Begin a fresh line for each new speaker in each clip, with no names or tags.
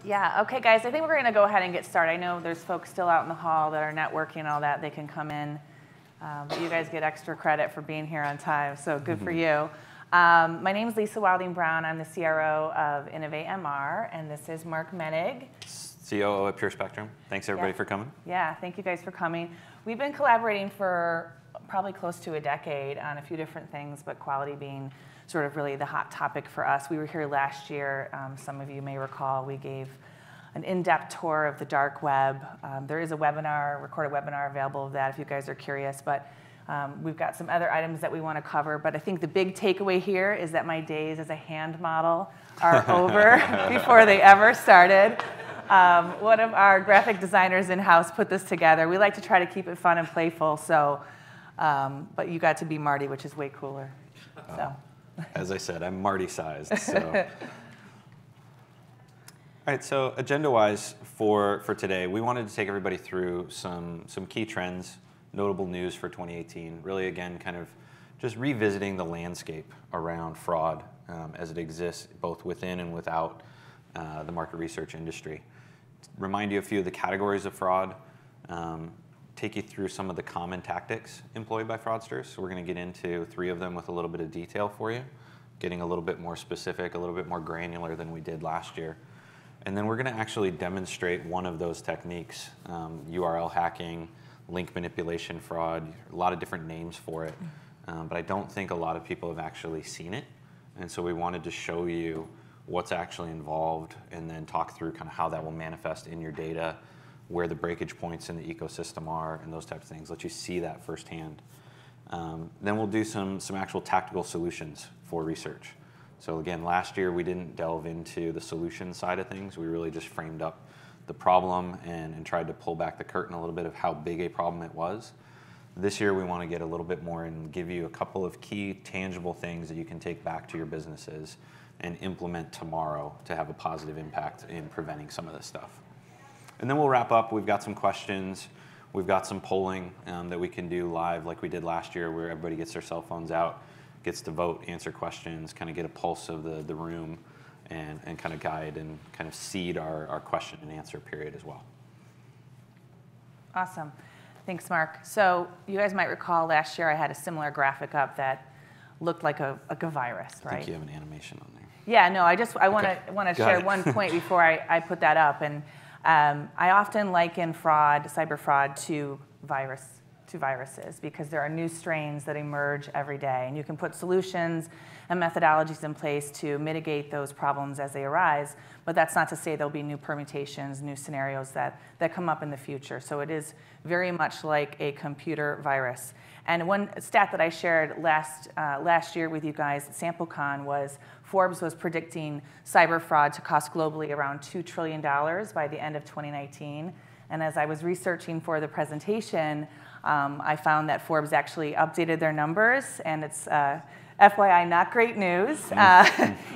Yeah, okay guys, I think we're gonna go ahead and get started. I know there's folks still out in the hall that are networking and all that, they can come in. But you guys get extra credit for being here on time, so good for you. My name is Lisa Wilding Brown. I'm the CRO of InnovateMR, and this is Mark Menig,
COO at PureSpectrum. Thanks everybody for coming.
Yeah, thank you guys for coming. We've been collaborating for probably close to a decade on a few different things, but quality being sort of really the hot topic for us. We were here last year. Some of you may recall we gave an in-depth tour of the dark web. There is a webinar, recorded webinar available of that if you guys are curious, but we've got some other items that we want to cover. But I think the big takeaway here is that my days as a hand model are over before they ever started. One of our graphic designers in-house put this together. We like to try to keep it fun and playful, so, but you got to be Marty, which is way cooler. So.
As I said, I'm Marty-sized. So. All right, so agenda-wise for today, we wanted to take everybody through some key trends, notable news for 2018. Really, again, kind of just revisiting the landscape around fraud as it exists both within and without the market research industry. Remind you a few of the categories of fraud, take you through some of the common tactics employed by fraudsters. So we're going to get into 3 of them with a little bit of detail for you, getting a little bit more specific, a little bit more granular than we did last year. And then we're going to actually demonstrate one of those techniques, URL hacking, link manipulation fraud, a lot of different names for it. But I don't think a lot of people have actually seen it. And so we wanted to show you what's actually involved and then talk through kind of how that will manifest in your data, where the breakage points in the ecosystem are, and those types of things. Let you see that firsthand. Then we'll do some actual tactical solutions for research. So again, last year we didn't delve into the solution side of things. We really just framed up the problem and tried to pull back the curtain a little bit of how big a problem it was. This year we want to get a little bit more and give you a couple of key tangible things that you can take back to your businesses and implement tomorrow to have a positive impact in preventing some of this stuff. And then we'll wrap up. We've got some questions. We've got some polling that we can do live like we did last year where everybody gets their cell phones out, gets to vote, answer questions, kind of get a pulse of the room and kind of guide and kind of seed our question and answer period as well.
Awesome. Thanks, Mark. So you guys might recall last year I had a similar graphic up that looked like a virus, right?
I think you have an animation on there.
Yeah, no, I want to share one point before I put that up. And I often liken cyber fraud to viruses because there are new strains that emerge every day. And you can put solutions and methodologies in place to mitigate those problems as they arise. But that's not to say there'll be new permutations, new scenarios that come up in the future. So it is very much like a computer virus. And one stat that I shared last year with you guys at SampleCon was Forbes was predicting cyber fraud to cost globally around $2 trillion by the end of 2019. And as I was researching for the presentation, I found that Forbes actually updated their numbers, and it's FYI not great news.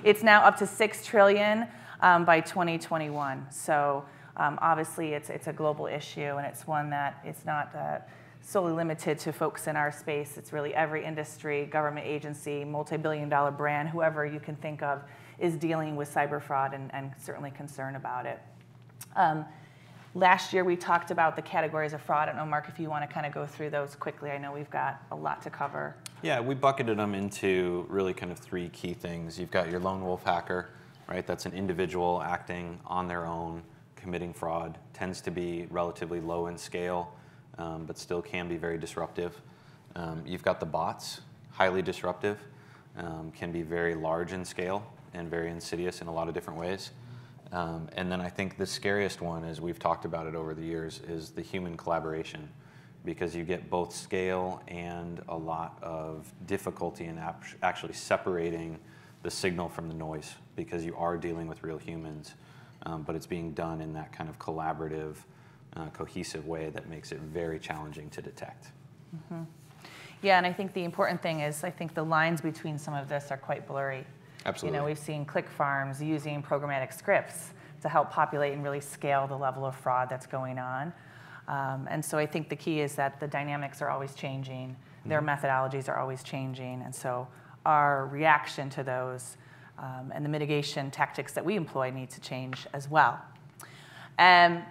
It's now up to $6 trillion by 2021. So obviously it's a global issue, and it's one that it's not solely limited to folks in our space. It's really every industry, government agency, multi-billion-dollar brand, whoever you can think of is dealing with cyber fraud and certainly concerned about it. Last year we talked about the categories of fraud. I don't know, Mark, if you want to kind of go through those quickly. I know we've got a lot to cover.
Yeah, we bucketed them into really kind of 3 key things. You've got your lone wolf hacker, right? That's an individual acting on their own, committing fraud. Tends to be relatively low in scale, but still can be very disruptive. You've got the bots, highly disruptive, can be very large in scale and very insidious in a lot of different ways. And then I think the scariest one, as we've talked about it over the years, is the human collaboration, because you get both scale and a lot of difficulty in actually separating the signal from the noise, because you are dealing with real humans, but it's being done in that kind of collaborative, cohesive way that makes it very challenging to detect.
Mm-hmm. Yeah, and I think the important thing is I think the lines between some of this are quite blurry.
Absolutely.
You know, we've seen click farms using programmatic scripts to help populate and really scale the level of fraud that's going on. And so I think the key is that the dynamics are always changing. Their methodologies are always changing. And so our reaction to those And the mitigation tactics that we employ need to change as well.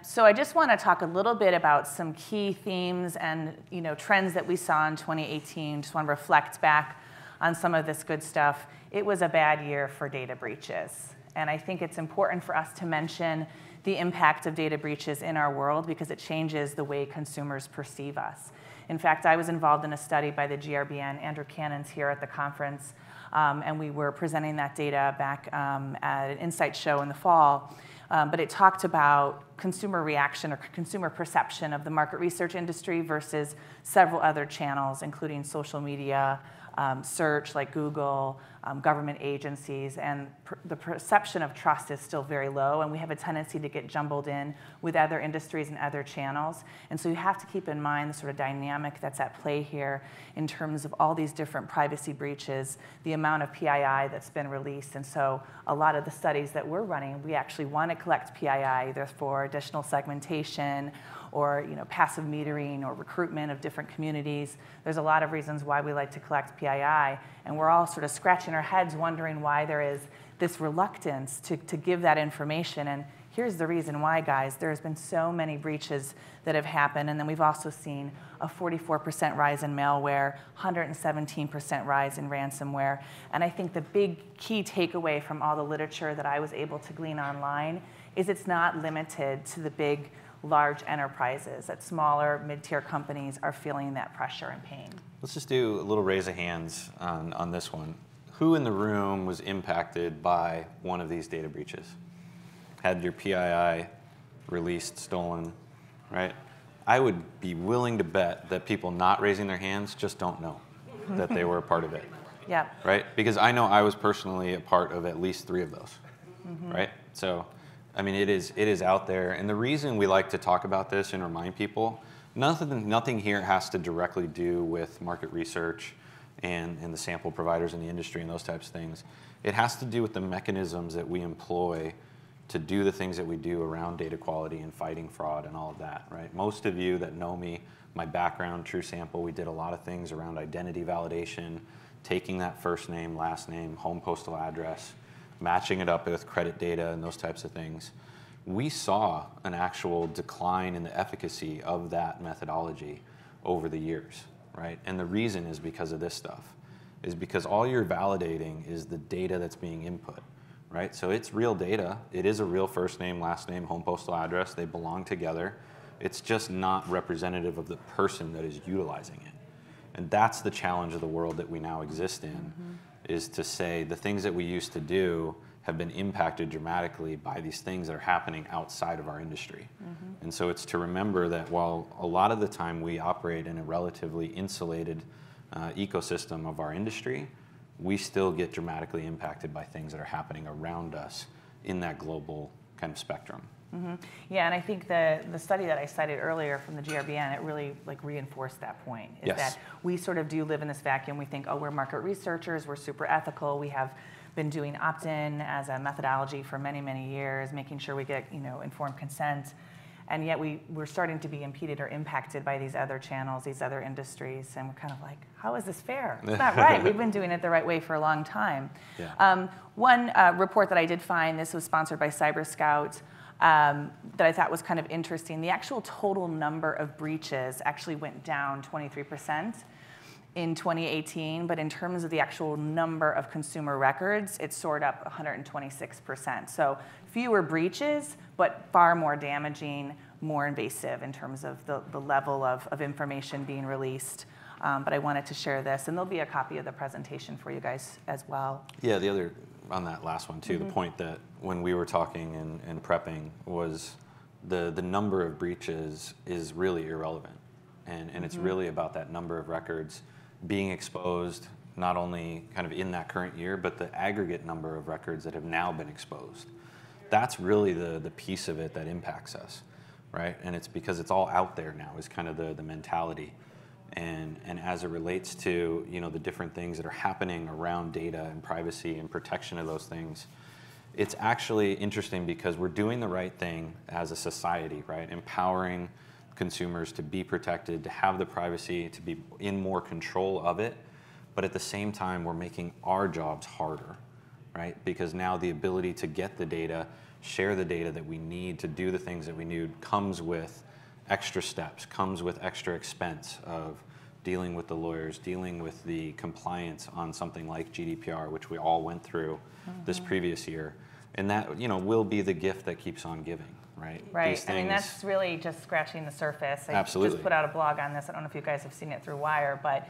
So I just want to talk a little bit about some key themes and trends that we saw in 2018. Just want to reflect back on some of this good stuff. It was a bad year for data breaches. And I think it's important for us to mention the impact of data breaches in our world because it changes the way consumers perceive us. In fact, I was involved in a study by the GRBN, Andrew Cannon's here at the conference, and we were presenting that data back at an Insight show in the fall. But it talked about consumer reaction or consumer perception of the market research industry versus several other channels, including social media, search like Google, government agencies, and the perception of trust is still very low, and we have a tendency to get jumbled in with other industries and other channels. And so you have to keep in mind the sort of dynamic that's at play here in terms of all these different privacy breaches, the amount of PII that's been released. And so a lot of the studies that we're running, we actually want to collect PII either for additional segmentation or passive metering or recruitment of different communities. There's a lot of reasons why we like to collect PII, and we're all sort of scratching our heads wondering why there is this reluctance to give that information. And here's the reason why, guys. There's been so many breaches that have happened, and then we've also seen a 44% rise in malware, 117% rise in ransomware. And I think the big key takeaway from all the literature that I was able to glean online is it's not limited to the big, large enterprises, that smaller, mid-tier companies are feeling that pressure and pain.
Let's just do a little raise of hands on this one. Who in the room was impacted by one of these data breaches? Had your PII released, stolen, right? I would be willing to bet that people not raising their hands just don't know that they were a part of it.
Yeah.
Right? Because I know I was personally a part of at least 3 of those, right? So, I mean, it is out there. And the reason we like to talk about this and remind people, nothing here has to directly do with market research and the sample providers in the industry and those types of things. It has to do with the mechanisms that we employ to do the things that we do around data quality and fighting fraud and all of that, right? Most of you that know me, my background, TrueSample, we did a lot of things around identity validation, taking that first name, last name, home postal address, matching it up with credit data and those types of things. We saw an actual decline in the efficacy of that methodology over the years, right? And the reason is because of this stuff, is because all you're validating is the data that's being input, right? So it's real data. It is a real first name, last name, home postal address. They belong together. It's just not representative of the person that is utilizing it. And that's the challenge of the world that we now exist in, is to say the things that we used to do have been impacted dramatically by these things that are happening outside of our industry. And so it's to remember that while a lot of the time we operate in a relatively insulated ecosystem of our industry, we still get dramatically impacted by things that are happening around us in that global kind of spectrum.
Yeah, and I think the study that I cited earlier from the GRBN, it really reinforced that point, is that we sort of do live in this vacuum. We think, oh, we're market researchers, we're super ethical, we have been doing opt-in as a methodology for many, many years, making sure we get informed consent, and yet we're starting to be impeded or impacted by these other channels, these other industries, and we're kind of like, how is this fair? It's not right. We've been doing it the right way for a long time. One report that I did find, this was sponsored by CyberScout, that I thought was kind of interesting. The actual total number of breaches actually went down 23% in 2018, but in terms of the actual number of consumer records, it soared up 126%. So fewer breaches, but far more damaging, more invasive in terms of the level of information being released. But I wanted to share this, and there'll be a copy of the presentation for you guys as well.
Yeah, the other, on that last one too, the point that when we were talking and prepping was the number of breaches is really irrelevant. And it's really about that number of records being exposed, not only kind of in that current year, but the aggregate number of records that have now been exposed. That's really the piece of it that impacts us, right? And it's because it's all out there now is kind of the mentality. And as it relates to the different things that are happening around data and privacy and protection of those things, it's actually interesting because we're doing the right thing as a society, right? Empowering consumers to be protected, to have the privacy, to be in more control of it. But at the same time, we're making our jobs harder, right? Because now the ability to get the data, share the data that we need to do the things that we need comes with extra steps, comes with extra expense of dealing with the lawyers, dealing with the compliance on something like GDPR, which we all went through this previous year. And that, you know, will be the gift that keeps on giving, right?
Right.
These things,
I mean, that's really just scratching the surface. I
absolutely.
just put out a blog on this. I don't know if you guys have seen it through Wire, but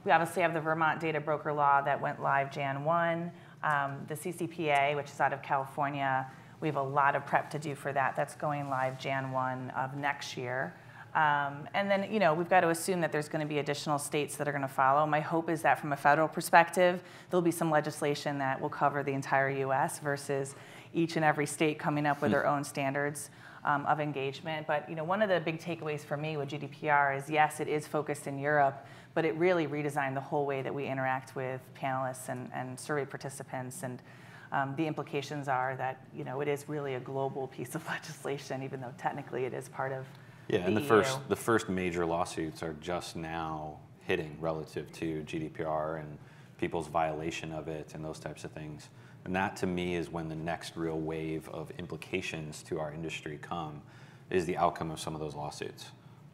we obviously have the Vermont Data Broker Law that went live Jan 1. The CCPA, which is out of California, we have a lot of prep to do for that. That's going live Jan 1 of next year. And then, you know, we've got to assume that there's going to be additional states that are going to follow. My hope is that from a federal perspective, there'll be some legislation that will cover the entire U.S. versus each and every state coming up with their own standards of engagement. But, you know, one of the big takeaways for me with GDPR is, yes, it is focused in Europe, but it really redesigned the whole way that we interact with panelists and survey participants. And the implications are that, you know, it is really a global piece of legislation, even though technically it is part of
and
the
the first major lawsuits are just now hitting relative to GDPR and people's violation of it and those types of things. And that, to me, is when the next real wave of implications to our industry come, is the outcome of some of those lawsuits.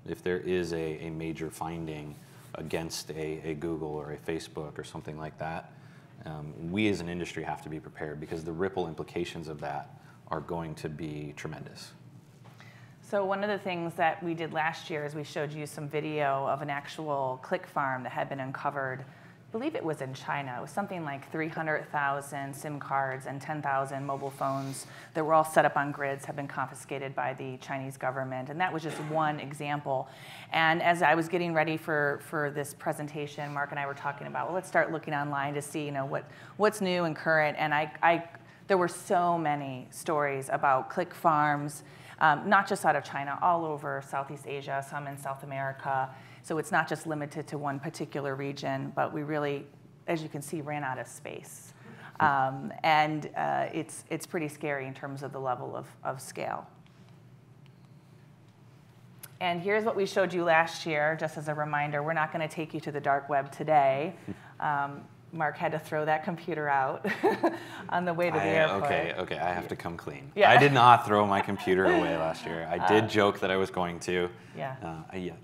If there is a major finding against a Google or a Facebook or something like that, we as an industry have to be prepared, because the ripple implications of that are going to be tremendous.
So one of the things that we did last year is we showed you some video of an actual click farm that had been uncovered. I believe it was in China. It was something like 300,000 SIM cards and 10,000 mobile phones that were all set up on grids have been confiscated by the Chinese government. And that was just one example. And as I was getting ready for this presentation, Mark and I were talking about, well, let's start looking online to see, you know, what's new and current. And there were so many stories about click farms, not just out of China, all over Southeast Asia, some in South America. So it's not just limited to one particular region, but we really, as you can see, ran out of space. And it's pretty scary in terms of the level of scale. And here's what we showed you last year, just as a reminder. We're not going to take you to the dark web today. Mark had to throw that computer out on the way to the airport.
Okay, I have to come clean.
Yeah.
I did not throw my computer away last year. I did joke that I was going to.
Yeah.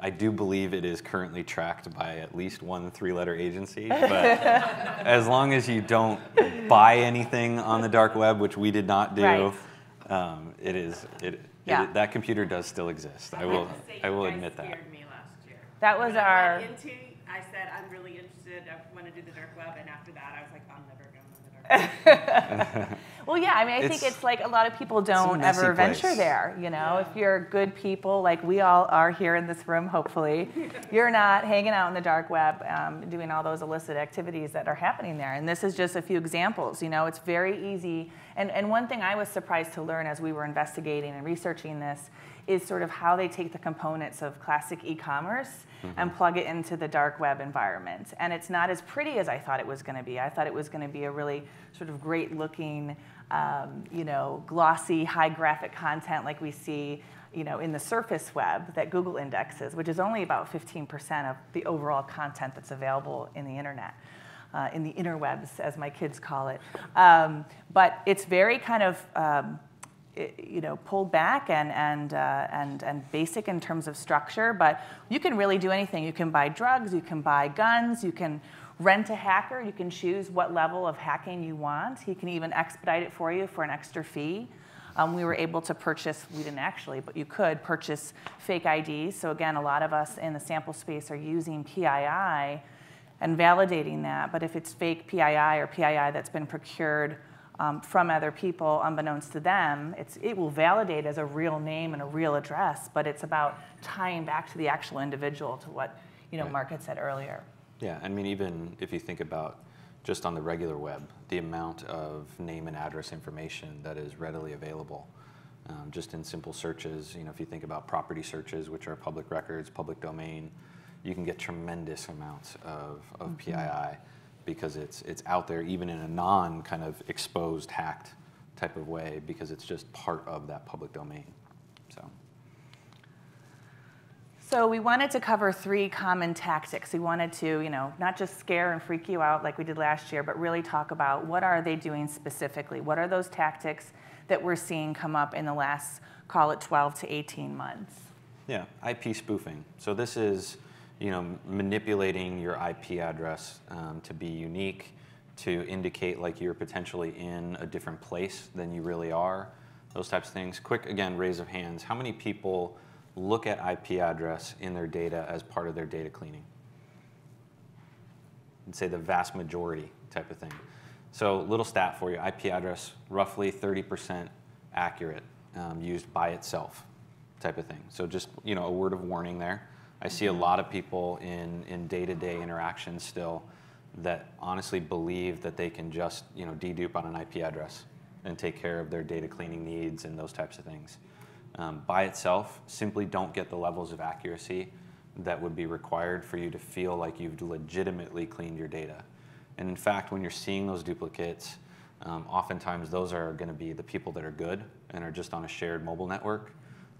I do believe it is currently tracked by at least one 3-letter agency, but as long as you don't buy anything on the dark web, which we did not do, right. That computer does still exist. I will admit that.
Me last year.
That was our.
I said, I'm really interested, I want to do the dark web, and after that I was like, I'm never going to the dark web.
Well, yeah, I mean, I think it's like a lot of people don't ever venture there, you know? Yeah. If you're good people, like we all are here in this room, hopefully, you're not hanging out in the dark web doing all those illicit activities that are happening there. And this is just a few examples, you know? It's very easy. And one thing I was surprised to learn as we were investigating and researching this is sort of how they take the components of classic e-commerce and plug it into the dark web environment. And it's not as pretty as I thought it was going to be. I thought it was going to be a really sort of great looking, you know, glossy, high graphic content like we see, you know, in the surface web that Google indexes, which is only about 15% of the overall content that's available in the internet. In the interwebs, as my kids call it. But it's very kind of, you know, pulled back and basic in terms of structure, but you can really do anything. You can buy drugs, you can buy guns, you can rent a hacker, you can choose what level of hacking you want. He can even expedite it for you for an extra fee. We were able to purchase, we didn't actually, but you could purchase fake IDs. So again, a lot of us in the sample space are using PII and validating that, but if it's fake PII or PII that's been procured from other people, unbeknownst to them, it will validate as a real name and a real address, but it's about tying back to the actual individual, to what, you know, Mark had said earlier.
Yeah, I mean, even if you think about just on the regular web, the amount of name and address information that is readily available, just in simple searches, you know, if you think about property searches, which are public records, public domain, you can get tremendous amounts of PII. Because it's out there even in a non kind of exposed, hacked type of way, because it's just part of that public domain.
So we wanted to cover 3 common tactics. We wanted to, not just scare and freak you out like we did last year, but really talk about what are they doing specifically? What are those tactics that we're seeing come up in the last, call it 12 to 18 months?
Yeah, IP spoofing. So this is, manipulating your IP address to be unique, to indicate like you're potentially in a different place than you really are, those types of things. Quick, again, raise of hands. How many people look at IP address in their data as part of their data cleaning? I'd say the vast majority type of thing. So little stat for you, IP address, roughly 30% accurate, used by itself type of thing. So just, a word of warning there. I see a lot of people in day-to-day interactions still that honestly believe that they can just, dedupe on an IP address and take care of their data cleaning needs and those types of things. By itself, simply don't get the levels of accuracy that would be required for you to feel like you've legitimately cleaned your data. And in fact, when you're seeing those duplicates, oftentimes those are going to be the people that are good and are just on a shared mobile network.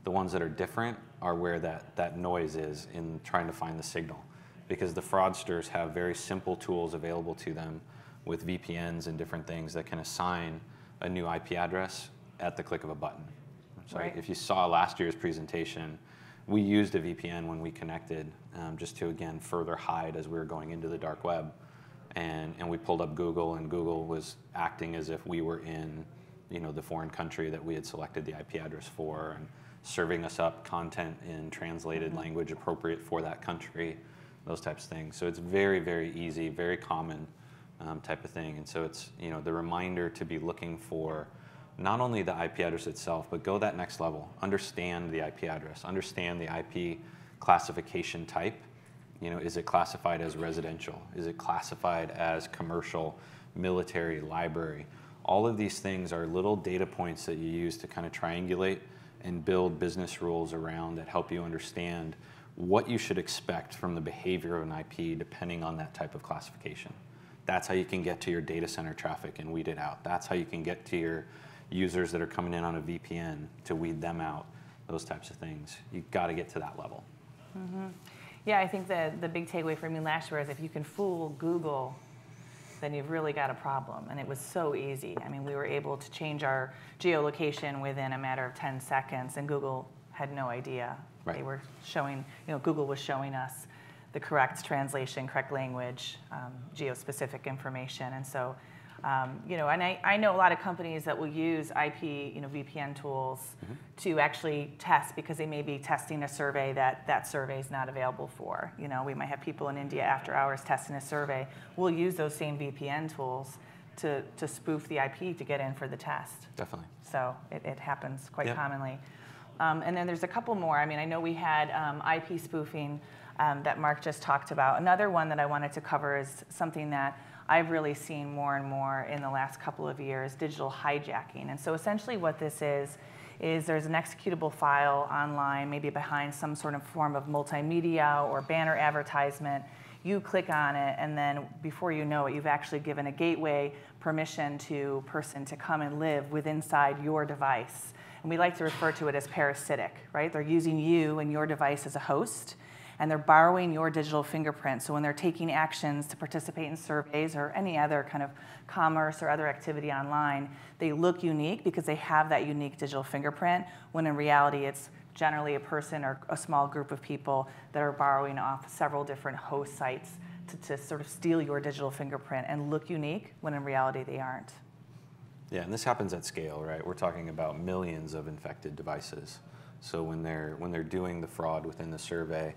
The ones that are different are where that noise is in trying to find the signal, because the fraudsters have very simple tools available to them with VPNs and different things that can assign a new IP address at the click of a button. So
right.
If you saw last year's presentation, we used a VPN when we connected just to, again, further hide as we were going into the dark web. And we pulled up Google, and Google was acting as if we were in the foreign country that we had selected the IP address for, and serving us up content in translated language appropriate for that country, those types of things. So it's very, very easy, very common type of thing. And so it's the reminder to be looking for not only the IP address itself, but go that next level. Understand the IP address. Understand the IP classification type. Is it classified as residential? Is it classified as commercial, military, library? All of these things are little data points that you use to kind of triangulate and build business rules around that help you understand what you should expect from the behavior of an IP depending on that type of classification. That's how you can get to your data center traffic and weed it out. That's how you can get to your users that are coming in on a VPN to weed them out, those types of things. You've got to get to that level.
Mm-hmm. Yeah, I think the big takeaway for me last year is if you can fool Google, then you've really got a problem. And it was so easy. I mean, we were able to change our geolocation within a matter of 10 seconds, and Google had no idea.
Right.
They were showing, Google was showing us the correct translation, correct language, geo-specific information. And so, and I know a lot of companies that will use IP, VPN tools to actually test, because they may be testing a survey that survey is not available for. We might have people in India after hours testing a survey. We'll use those same VPN tools to spoof the IP to get in for the test.
Definitely.
So it happens quite
Yep.
commonly. And then there's a couple more. I mean, I know we had IP spoofing that Mark just talked about. Another one that I wanted to cover is something that I've really seen more and more in the last couple of years, digital hijacking. And so essentially what this is there's an executable file online, maybe behind some sort of form of multimedia or banner advertisement. You click on it, and then before you know it, you've actually given a gateway permission to a person to come and live within inside your device. And we like to refer to it as parasitic, right? They're using you and your device as a host, and they're borrowing your digital fingerprint. So when they're taking actions to participate in surveys or any other kind of commerce or other activity online, they look unique because they have that unique digital fingerprint, when in reality it's generally a person or a small group of people that are borrowing off several different host sites to sort of steal your digital fingerprint and look unique, when in reality they aren't.
Yeah, and this happens at scale, right? We're talking about millions of infected devices. So when they're doing the fraud within the survey,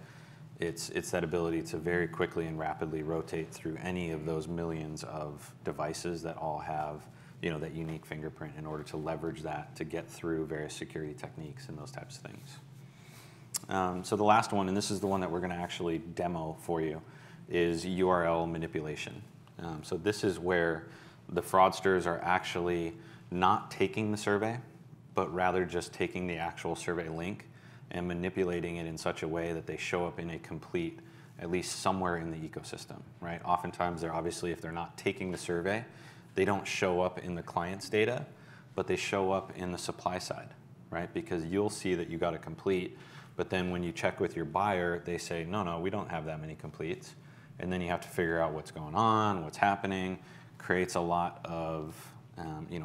it's that ability to very quickly and rapidly rotate through any of those millions of devices that all have that unique fingerprint, in order to leverage that to get through various security techniques and those types of things. So the last one, and this is the one that we're going to actually demo for you, is URL manipulation. So this is where the fraudsters are actually not taking the survey, but rather just taking the actual survey link and manipulating it in such a way that they show up in a complete, at least somewhere in the ecosystem, right? Oftentimes they're obviously, if they're not taking the survey, they don't show up in the client's data, but they show up in the supply side. right? Because you'll see that you got a complete, but then when you check with your buyer, they say, no, no, we don't have that many completes. And then you have to figure out what's going on, what's happening. Creates a lot of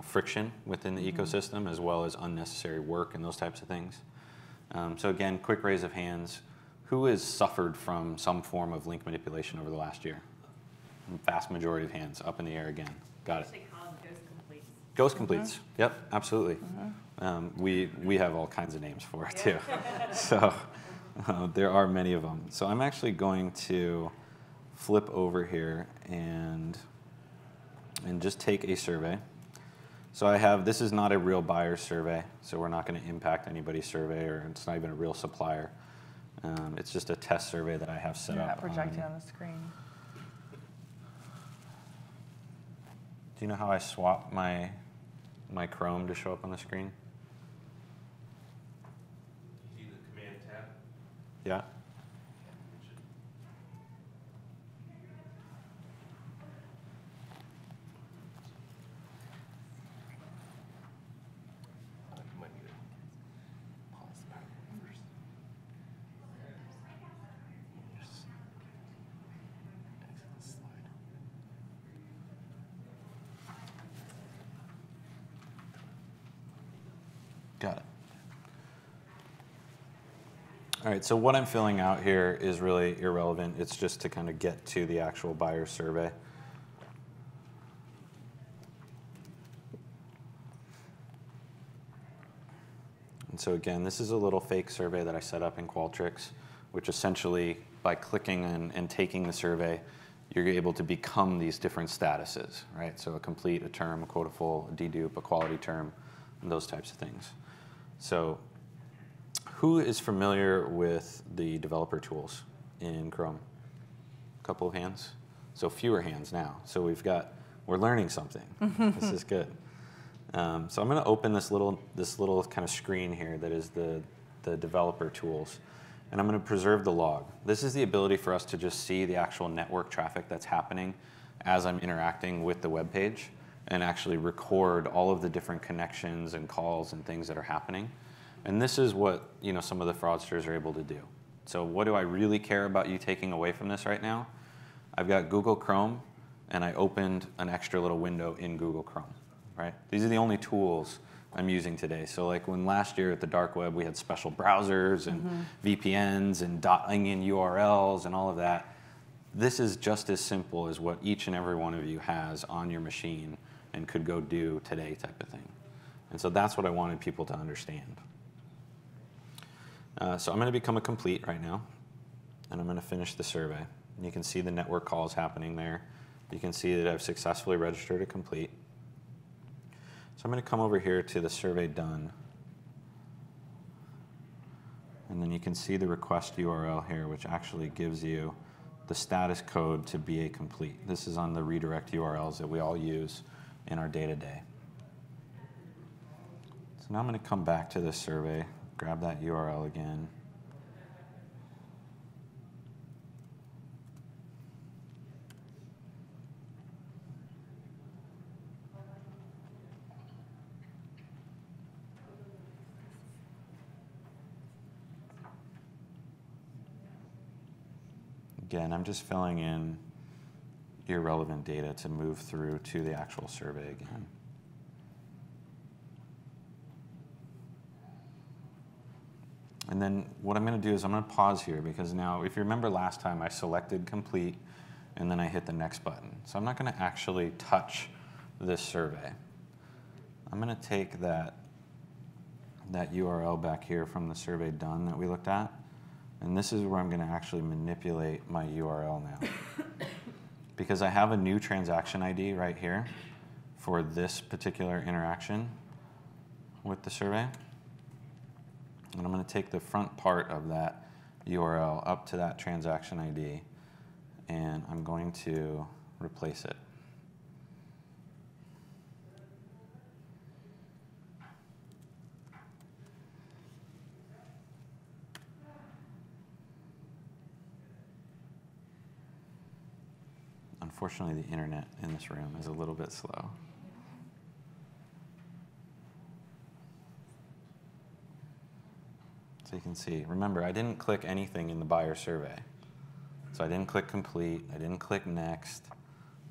friction within the ecosystem, as well as unnecessary work and those types of things. So again, quick raise of hands. Who has suffered from some form of link manipulation over the last year? Vast majority of hands up in the air again. Got it.
Actually called ghost completes.
Ghost completes. Yep, absolutely. We have all kinds of names for it too. So there are many of them. So I'm actually going to flip over here and just take a survey. So I have, this is not a real buyer survey, so we're not going to impact anybody's survey, or it's not even a real supplier. It's just a test survey that I have set up.
Not projected on the screen.
Do you know how I swap my Chrome to show up on the screen?
See the command tab?
Yeah.
You might need to pause that first. Just exit the slide.
Got it. All right, so what I'm filling out here is really irrelevant. It's just to kind of get to the actual buyer survey. And so again, this is a little fake survey that I set up in Qualtrics, which essentially, by clicking and taking the survey, you're able to become these different statuses, right? So a complete, a term, a quota full, a dedupe, a quality term, and those types of things. So who is familiar with the developer tools in Chrome? A couple of hands? So fewer hands now. So we're learning something. This is good. So I'm going to open this little kind of screen here that is the developer tools. And I'm going to preserve the log. This is the ability for us to just see the actual network traffic that's happening as I'm interacting with the web page, and actually record all of the different connections and calls and things that are happening. And this is what some of the fraudsters are able to do. So what do I really care about you taking away from this right now? I've got Google Chrome, and I opened an extra little window in Google Chrome, right? These are the only tools I'm using today. So like when last year at the dark web, we had special browsers and VPNs and .onion URLs and all of that. This is just as simple as what each and every one of you has on your machine and could go do today type of thing. And so that's what I wanted people to understand. So I'm going to become a complete right now, and I'm going to finish the survey. And you can see the network calls happening there. You can see that I've successfully registered a complete. So I'm going to come over here to the survey done. And then you can see the request URL here, which actually gives you the status code to be a complete. This is on the redirect URLs that we all use in our day-to-day. So now I'm going to come back to this survey, grab that URL again. Again, I'm just filling in irrelevant data to move through to the actual survey again. And then what I'm going to do is I'm going to pause here, because now, if you remember last time, I selected complete and then I hit the next button. So I'm not going to actually touch this survey. I'm going to take that URL back here from the survey done that we looked at. And this is where I'm going to actually manipulate my URL now. Because I have a new transaction ID right here for this particular interaction with the survey. And I'm going to take the front part of that URL up to that transaction ID, and I'm going to replace it. Unfortunately, the internet in this room is a little bit slow. So you can see, remember, I didn't click anything in the buyer survey. So I didn't click complete, I didn't click next,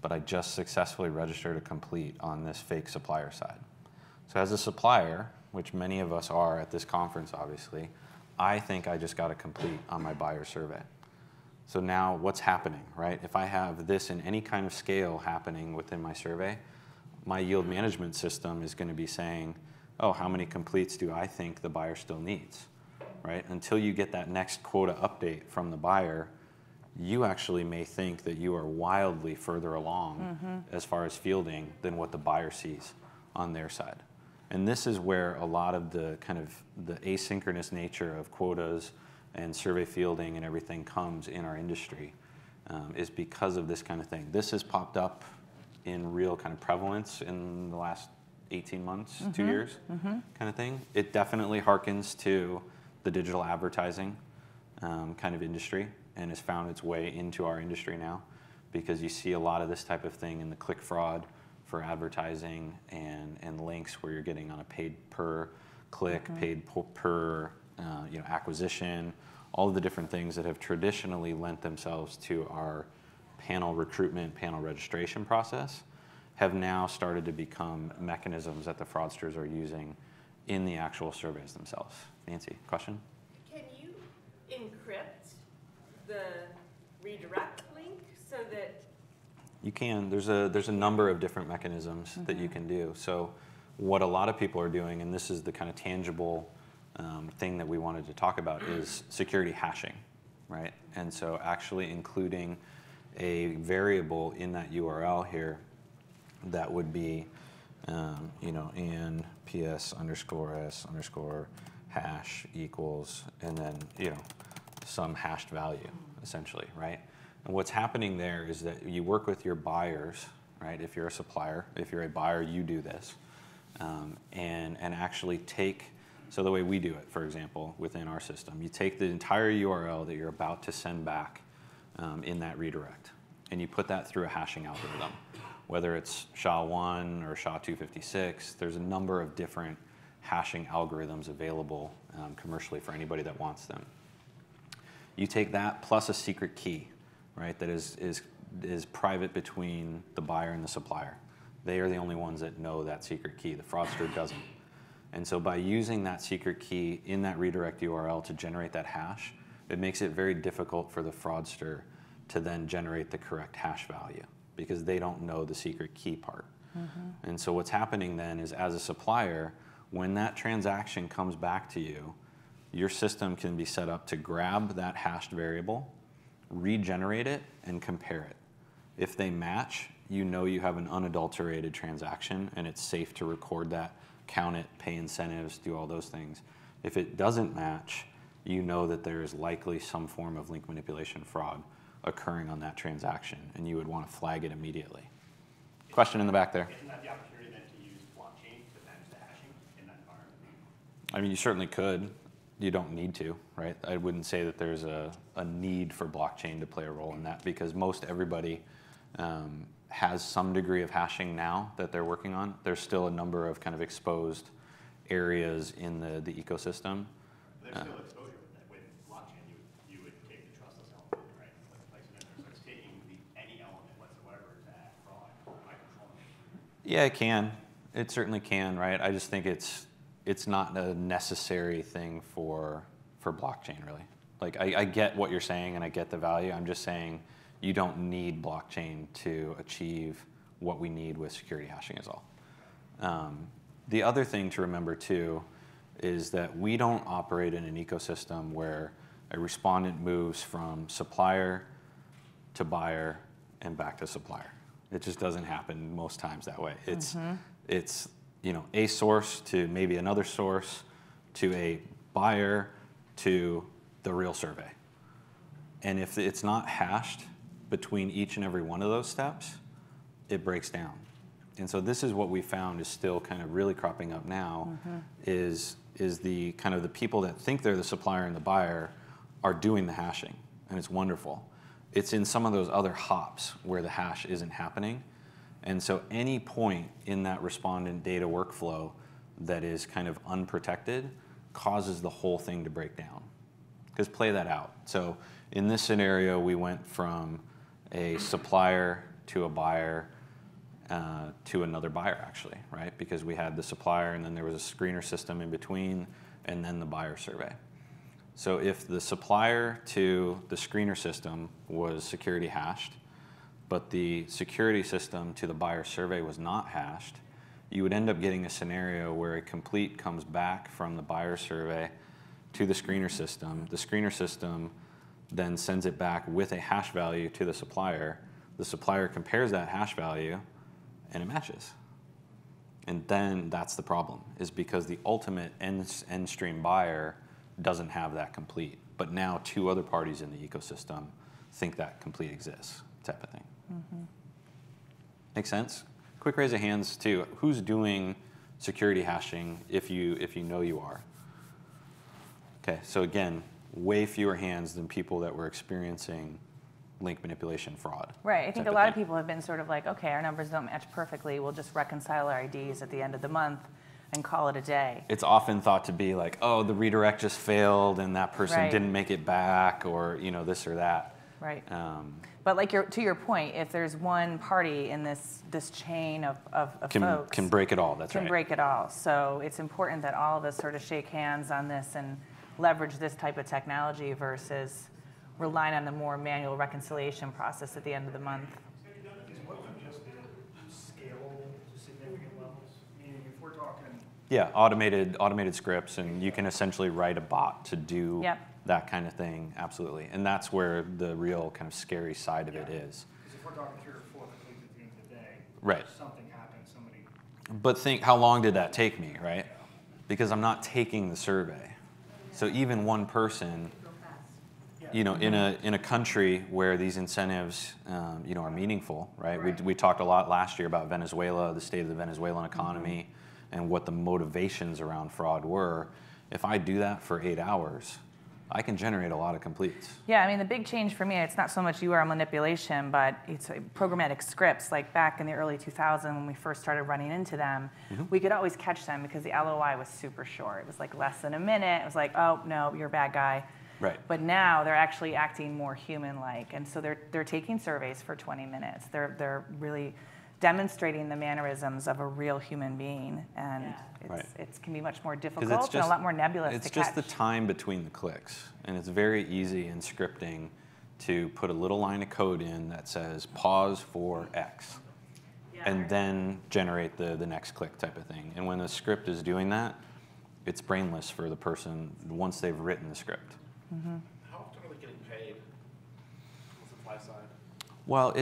but I just successfully registered a complete on this fake supplier side. So as a supplier, which many of us are at this conference, obviously, I think I just got a complete on my buyer survey. So now what's happening, right? If I have this in any kind of scale happening within my survey, my yield management system is going to be saying, oh, how many completes do I think the buyer still needs, right? Until you get that next quota update from the buyer, you actually may think that you are wildly further along as far as fielding than what the buyer sees on their side. And this is where a lot of the kind of the asynchronous nature of quotas and survey fielding and everything comes in our industry, is because of this kind of thing. This has popped up in real kind of prevalence in the last 18 months, 2 years, kind of thing. It definitely harkens to the digital advertising kind of industry and has found its way into our industry now, because you see a lot of this type of thing in the click fraud for advertising and links where you're getting on a paid per click, paid per acquisition, all of the different things that have traditionally lent themselves to our panel recruitment, panel registration process have now started to become mechanisms that the fraudsters are using in the actual surveys themselves. Nancy, question?
Can you encrypt the redirect link so that?
You can. There's a number of different mechanisms that you can do. So what a lot of people are doing, and this is the kind of tangible thing that we wanted to talk about, is security hashing, right? And so actually including a variable in that URL here that would be, in ps_s_ hash equals, and then, some hashed value, essentially, right? And what's happening there is that you work with your buyers, right? If you're a supplier, if you're a buyer, you do this, and actually take. So the way we do it, for example, within our system, you take the entire URL that you're about to send back in that redirect, and you put that through a hashing algorithm, whether it's SHA-1 or SHA-256. There's a number of different hashing algorithms available commercially for anybody that wants them. You take that plus a secret key, right, that is private between the buyer and the supplier. They are the only ones that know that secret key. The fraudster doesn't. And so by using that secret key in that redirect URL to generate that hash, it makes it very difficult for the fraudster to then generate the correct hash value, because they don't know the secret key part. And so what's happening then is, as a supplier, when that transaction comes back to you, your system can be set up to grab that hashed variable, regenerate it, and compare it. If they match, you know you have an unadulterated transaction and it's safe to record that, count it, pay incentives, do all those things. If it doesn't match, you know that there is likely some form of link manipulation fraud occurring on that transaction, and you would want to flag it immediately. Question in the back there.
Isn't that the opportunity then to use blockchain to manage the hashing in that environment?
I mean, you certainly could. You don't need to, right? I wouldn't say that there's a need for blockchain to play a role in that, because most everybody has some degree of hashing now that they're working on. There's still a number of kind of exposed areas in the ecosystem.
There's still exposure with blockchain. You would take the trustless element, right? Like, so it's taking any element whatsoever to add fraud by controlling it.
Yeah, it can. It certainly can, right? I just think it's not a necessary thing for blockchain, really. Like, I get what you're saying and I get the value. I'm just saying you don't need blockchain to achieve what we need with security hashing is all. The other thing to remember too is that we don't operate in an ecosystem where a respondent moves from supplier to buyer and back to supplier. It just doesn't happen most times that way. It's a source to maybe another source to a buyer to the real survey. And if it's not hashed between each and every one of those steps, it breaks down. And so this is what we found is still kind of really cropping up now, is the kind of the people that think they're the supplier and the buyer are doing the hashing, and it's wonderful. It's in some of those other hops where the hash isn't happening. And so any point in that respondent data workflow that is kind of unprotected causes the whole thing to break down. Because play that out. So in this scenario, we went from a supplier to a buyer to another buyer, actually, right? Because we had the supplier, and then there was a screener system in between, and then the buyer survey. So if the supplier to the screener system was security hashed, but the security system to the buyer survey was not hashed, you would end up getting a scenario where a complete comes back from the buyer survey to the screener system. The screener system then sends it back with a hash value to the supplier. The supplier compares that hash value, and it matches. And then that's the problem, is because the ultimate end stream buyer doesn't have that complete. But now 2 other parties in the ecosystem think that complete exists, type of thing. Mm-hmm. Make sense? Quick raise of hands too. Who's doing security hashing if you know you are? Okay, so again, way fewer hands than people that were experiencing link manipulation fraud.
Right, I think a lot of people have been sort of like, okay, our numbers don't match perfectly, we'll just reconcile our IDs at the end of the month and call it a day.
It's often thought to be like, oh, the redirect just failed and that person didn't make it back, or this or that.
Right. But like to your point, if there's one party in this chain of folks,
can break it all. That's right.
Can break it all. So it's important that all of us sort of shake hands on this and leverage this type of technology versus relying on the more manual reconciliation process at the end of the month.
Is what you just did scalable to significant levels? Meaning, if we're talking.
Yeah, automated scripts, and you can essentially write a bot to do that kind of thing. Absolutely, and that's where the real kind of scary side of it is.
Because if we're talking 3 or 4 completes at the end of the day,
right?
Something happened. Somebody.
But think, how long did that take me, right? Because I'm not taking the survey. So even one person, in a country where these incentives, are meaningful, right? We talked a lot last year about Venezuela, the state of the Venezuelan economy, and what the motivations around fraud were. If I do that for 8 hours, I can generate a lot of completes.
Yeah, I mean, the big change for me, it's not so much URL manipulation, but it's programmatic scripts. Like back in the early 2000s when we first started running into them, we could always catch them because the LOI was super short. It was like less than a minute. It was like, oh, no, you're a bad guy.
Right.
But now they're actually acting more human-like. And so they're taking surveys for 20 minutes. They're really demonstrating the mannerisms of a real human being, and it can be much more difficult and a lot more nebulous to catch.
It's just the time between the clicks, and it's very easy in scripting to put a little line of code in that says pause for X, and then generate the next click type of thing. And when the script is doing that, it's brainless for the person once they've written the script.
Mm-hmm. How often are they getting paid on the supply side?
Well,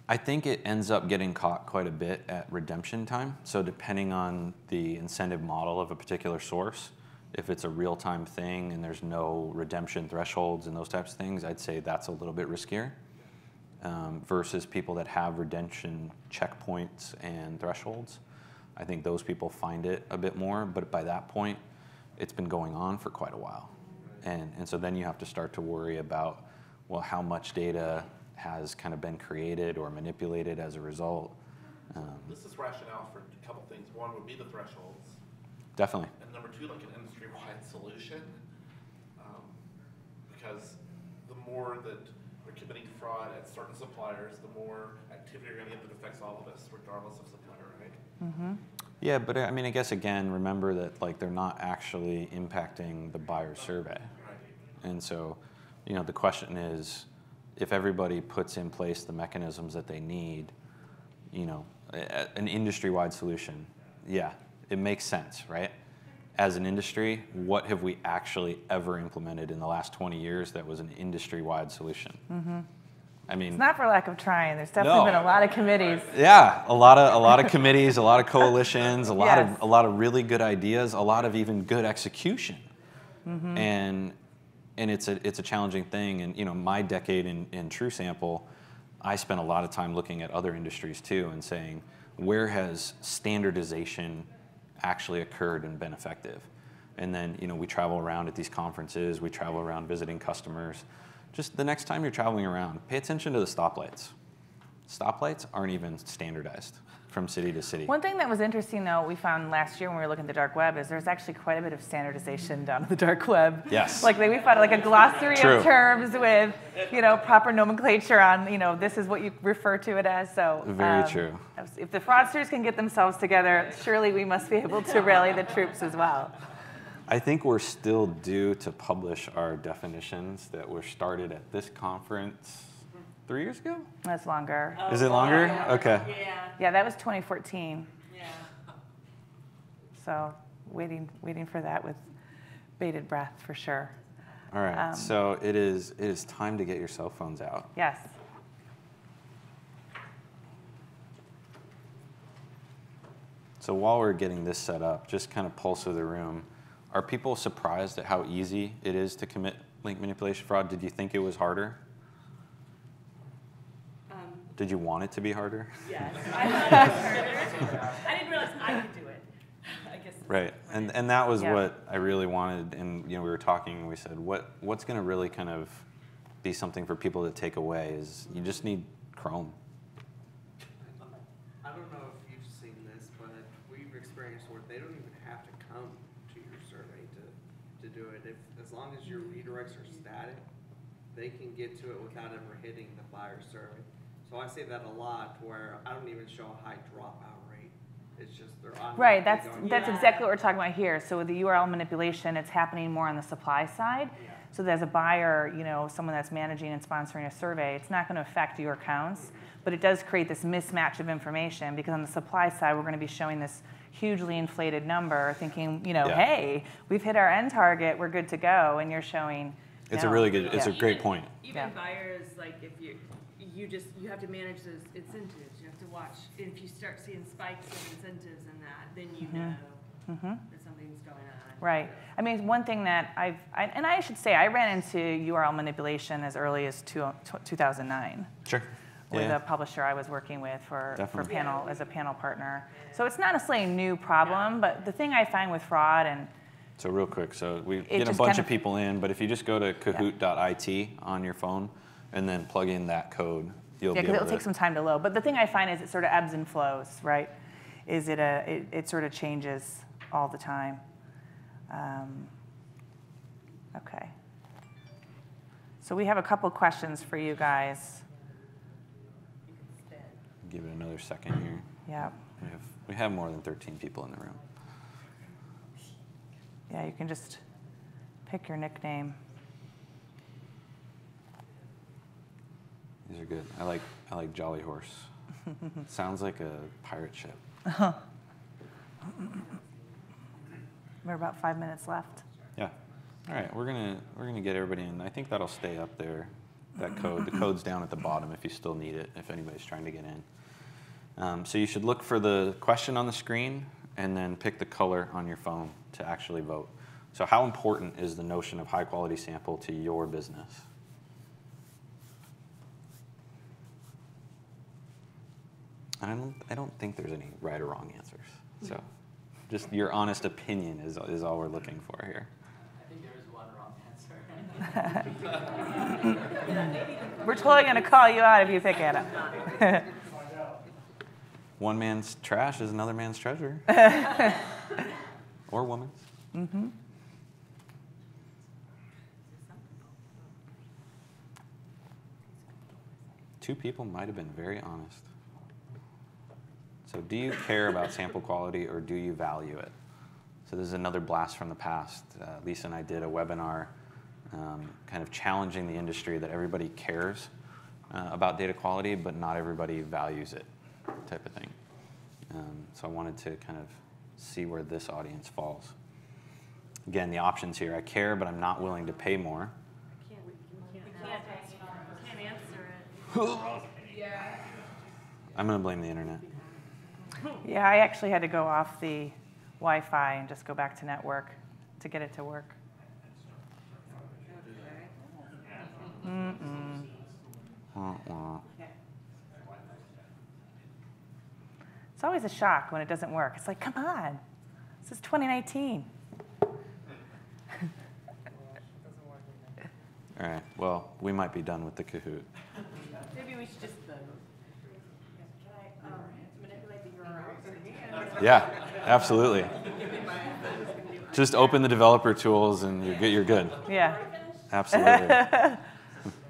I think it ends up getting caught quite a bit at redemption time. So depending on the incentive model of a particular source, if it's a real-time thing and there's no redemption thresholds and those types of things, I'd say that's a little bit riskier versus people that have redemption checkpoints and thresholds. I think those people find it a bit more, but by that point, it's been going on for quite a while. And so then you have to start to worry about, well, how much data has kind of been created or manipulated as a result.
This is rationale for a couple things. One would be the thresholds.
Definitely.
And number 2, like an industry-wide solution. Because the more that we're committing fraud at certain suppliers, the more activity you're going to get that affects all of us, regardless of supplier, right?
Mm-hmm.
Yeah, but I mean, I guess again, remember that like they're not actually impacting the buyer survey.
Right.
And so, the question is, if everybody puts in place the mechanisms that they need, an industry-wide solution, it makes sense, right? As an industry, what have we actually ever implemented in the last 20 years that was an industry-wide solution?
Mm-hmm.
I mean,
it's not for lack of trying. There's definitely been a lot of committees.
Yeah, a lot of committees, a lot of coalitions, a lot of really good ideas, a lot of even good execution, and it's a challenging thing. And my decade in TrueSample, I spent a lot of time looking at other industries too and saying, where has standardization actually occurred and been effective? And then we travel around at these conferences, we travel around visiting customers. Just the next time you're traveling around, pay attention to the stoplights. Stoplights aren't even standardized. from city to city.
One thing that was interesting, though, we found last year when we were looking at the dark web is there's actually quite a bit of standardization down on the dark web.
Yes.
Like we found like a glossary
True.
of terms with, proper nomenclature on, this is what you refer to it as. So
Very true.
If the fraudsters can get themselves together, surely we must be able to rally the troops as well.
I think we're still due to publish our definitions that were started at this conference 3 years ago?
That's longer.
Is it longer?
Yeah.
Okay.
Yeah.
Yeah, that was 2014.
Yeah.
So waiting for that with bated breath for sure.
All right. So it is time to get your cell phones out.
Yes.
So while we're getting this set up, just kind of pulse of the room. Are people surprised at how easy it is to commit link manipulation fraud? Did you think it was harder? Did you want it to be harder?
Yes. I thought it was harder. I didn't realize I could do it. I guess.
Right, and that was
Yeah.
what I really wanted. And we were talking, and we said, what's going to really kind of be something for people to take away is you just need Chrome.
I don't know if you've seen this, but we've experienced where they don't even have to come to your survey to do it. As long as your redirects are static, they can get to it without ever hitting the buyer survey. So I say that a lot, where I don't even show a high dropout rate. It's just they're on.
Right, that's
Yeah.
exactly what we're talking about here. So with the URL manipulation, it's happening more on the supply side.
Yeah.
So as a buyer, someone that's managing and sponsoring a survey, it's not going to affect your accounts, but it does create this mismatch of information because on the supply side, we're going to be showing this hugely inflated number, thinking, hey, we've hit our end target, we're good to go, and you're showing.
It's
no.
a really good. It's a
Yeah.
great point.
Even
Yeah.
buyers, like if you have to manage those incentives. You have to watch. If you start seeing spikes of incentives and that, then you know that something's going on.
Right. I mean, one thing that I should say, I ran into URL manipulation as early as 2009
Sure.
with
Yeah.
a publisher I was working with for
Definitely.
panel as a panel partner. So it's not necessarily a new problem, but the thing I find with fraud and
So real quick, so we
It
get a
just
bunch
kind
of people in, but if you just go to kahoot.it on your phone and then plug in that code, you'll be
because
able
it'll take some time to load. But the thing I find is it sort of ebbs and flows, right? Is it sort of changes all the time. Okay. So we have a couple questions for you guys.
give it another second here.
Yeah.
We have more than 13 people in the room.
Yeah, you can just pick your nickname.
These are good. I like Jolly Horse. Sounds like a pirate ship.
We're about 5 minutes left.
Yeah. All right, we're gonna get everybody in. I think that'll stay up there. That code. The code's down at the bottom if you still need it. If anybody's trying to get in. So you should look for the question on the screen and then pick the color on your phone to actually vote. So how important is the notion of high quality sample to your business? And I don't think there's any right or wrong answers. So just your honest opinion is all we're looking for here.
I think there is one wrong answer.
We're totally going to call you out if you pick it.
One man's trash is another man's treasure. Or woman's.
Mm-hmm.
Two people might have been very honest. So do you care about sample quality or do you value it? So this is another blast from the past. Lisa and I did a webinar kind of challenging the industry that everybody cares about data quality, but not everybody values it, type of thing. So I wanted to kind of see where this audience falls. Again, the options here, I care, but I'm not willing to pay more.
We can't answer it.
I'm going to blame the internet.
Yeah, I actually had to go off the Wi-Fi and just go back to network to get it to work. Mm-mm. It's always a shock when it doesn't work. It's like, come on, this is 2019.
All right, well, we might be done with the Kahoot.
Maybe we should just vote. Can I manipulate the URL
Yeah, absolutely. Just open the developer tools and you're good.
Yeah.
Absolutely.
Yeah, it's true.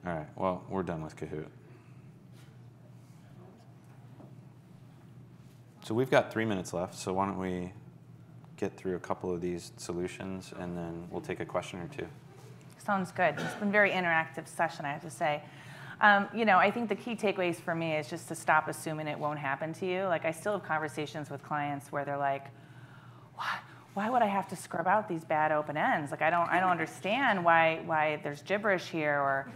All right, well, we're done with Kahoot. So we've got 3 minutes left, so why don't we get through a couple of these solutions and then we'll take a question or two.
Sounds good. It's been a very interactive session, I have to say. I think the key takeaways for me is just to stop assuming it won't happen to you. Like, I still have conversations with clients where they're like, why would I have to scrub out these bad open ends? Like, I don't understand why there's gibberish here. Or,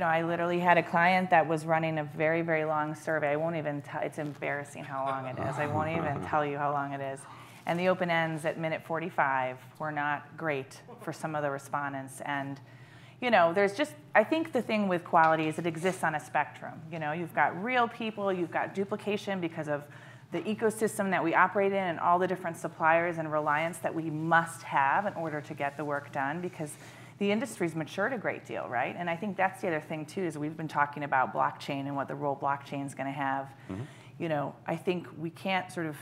I literally had a client that was running a very, very long survey. I won't even tell, it's embarrassing how long it is. I won't even tell you how long it is. And the open ends at minute 45 were not great for some of the respondents. And there's just, I think the thing with quality is it exists on a spectrum. You've got real people, you've got duplication because of the ecosystem that we operate in and all the different suppliers and reliance that we must have in order to get the work done, because the industry's matured a great deal, right? And I think that's the other thing too, is we've been talking about blockchain and what the role blockchain's gonna have. Mm-hmm. I think we can't sort of,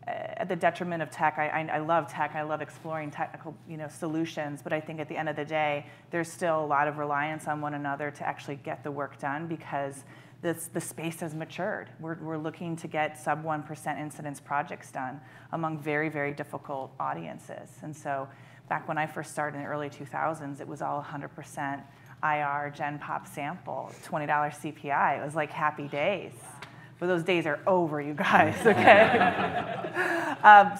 at the detriment of tech, I love tech, I love exploring technical solutions, but I think at the end of the day, there's still a lot of reliance on one another to actually get the work done, because the space has matured. We're looking to get sub 1% incidence projects done among very, very difficult audiences. And so back when I first started in the early 2000s, it was all 100% IR, Gen Pop sample, $20 CPI. It was like happy days. But those days are over, you guys, okay?